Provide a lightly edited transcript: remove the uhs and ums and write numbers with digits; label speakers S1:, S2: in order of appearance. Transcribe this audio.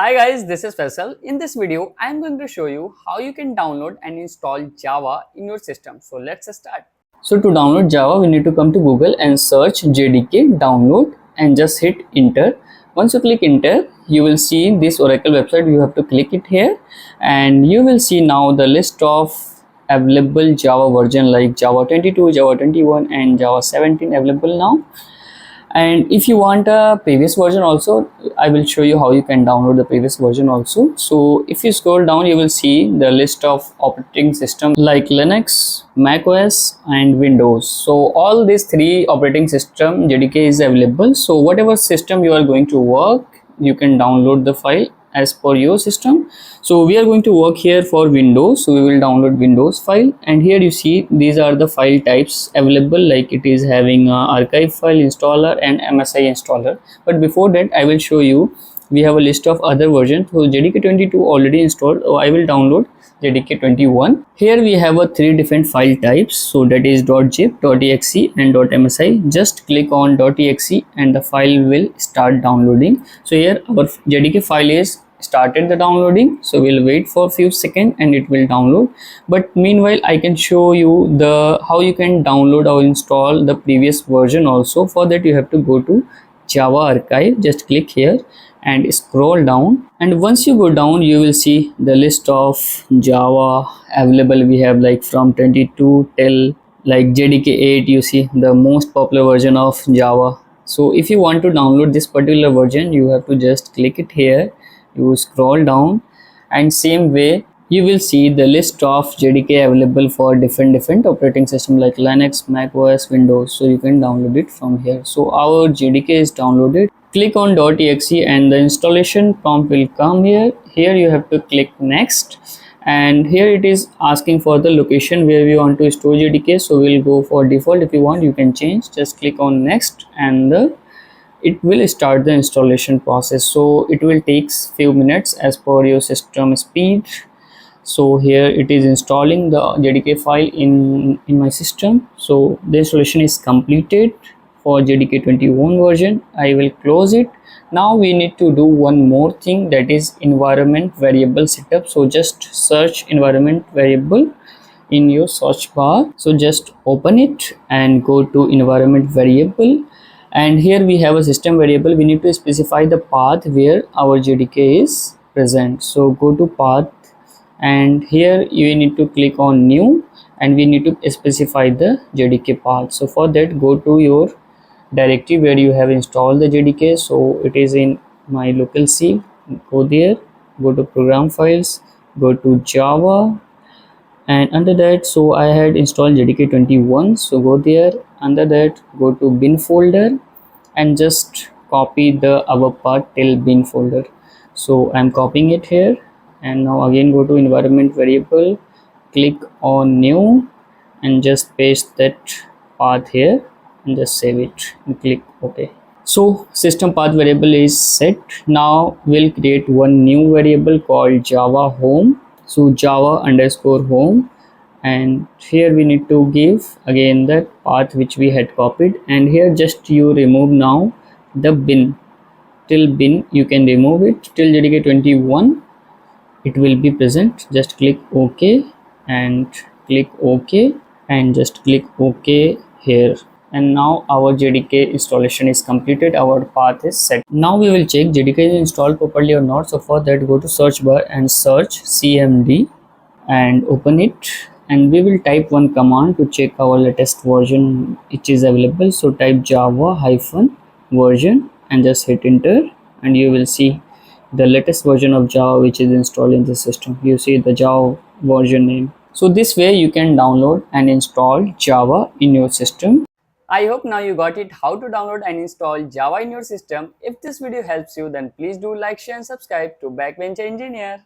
S1: Hi guys, this is Faisal. In this video, I am going to show you how you can download and install Java in your system. So let's start. So to download Java, we need to come to Google and search JDK download and just hit enter. Once you click enter, you will see this Oracle website. You have to click it here and you will see now the list of available Java version like Java 22, Java 21 and Java 17 available now. And if you want a previous version also, I will show you how you can download the previous version also. So if you scroll down, you will see the list of operating systems like Linux, Mac OS and Windows. So all these three operating system JDK is available. So whatever system you are going to work, you can download the file as per your system. So we are going to work here for Windows, so we will download Windows file, and here you see these are the file types available, like it is having a archive file installer and MSI installer. But before that, I will show you we have a list of other versions. So JDK 22 already installed, so I will download JDK 21. Here we have a three different file types, so that is .zip, .exe and .msi. Just click on .exe and the file will start downloading. So here our JDK file is started the downloading, so we'll wait for a few seconds and it will download. But meanwhile, I can show you the how you can download or install the previous version also. For that, you have to go to Java archive. Just click here and scroll down, and once you go down, you will see the list of Java available. We have like from 22 till like JDK 8. You see the most popular version of Java. So if you want to download this particular version, you have to just click it here, you scroll down, and same way you will see the list of JDK available for different operating system like Linux, Mac OS, Windows. So you can download it from here. So our JDK is downloaded. Click on .exe and the installation prompt will come here. Here you have to click next, and here it is asking for the location where we want to store JDK. So we'll go for default. If you want, you can change. Just click on next and it will start the installation process. So it will take few minutes as per your system speed. So here it is installing the JDK file in my system. So the installation is completed for JDK 21 version. I will close it. Now we need to do one more thing, that is environment variable setup. So just search environment variable in your search bar. So just open it and go to environment variable, and here we have a system variable. We need to specify the path where our JDK is present. So go to path, and here you need to click on new, and we need to specify the JDK path. So for that, go to your directory where you have installed the JDK. So it is in my local C. Go there, go to program files, go to Java, and under that, so I had installed JDK 21. So go there, under that go to bin folder and just copy the our path till bin folder. So I'm copying it here, and now again go to environment variable, click on new and just paste that path here and just save it and click OK. So system path variable is set. Now we'll create one new variable called Java home. So Java underscore home, and here we need to give again the path which we had copied, and here just you remove now the bin. Till bin you can remove it, till JDK 21 it will be present. Just click OK and click OK and just click OK here, and now our JDK installation is completed. Our path is set. Now we will check JDK is installed properly or not. So for that, go to search bar and search CMD and open it, and we will type one command to check our latest version which is available. So type java -version and just hit enter, and you will see the latest version of Java which is installed in the system. You see the Java version name. So this way you can download and install Java in your system. I hope now you got it how to download and install Java in your system. If this video helps you, then please do like, share and subscribe to Backbench Engineer.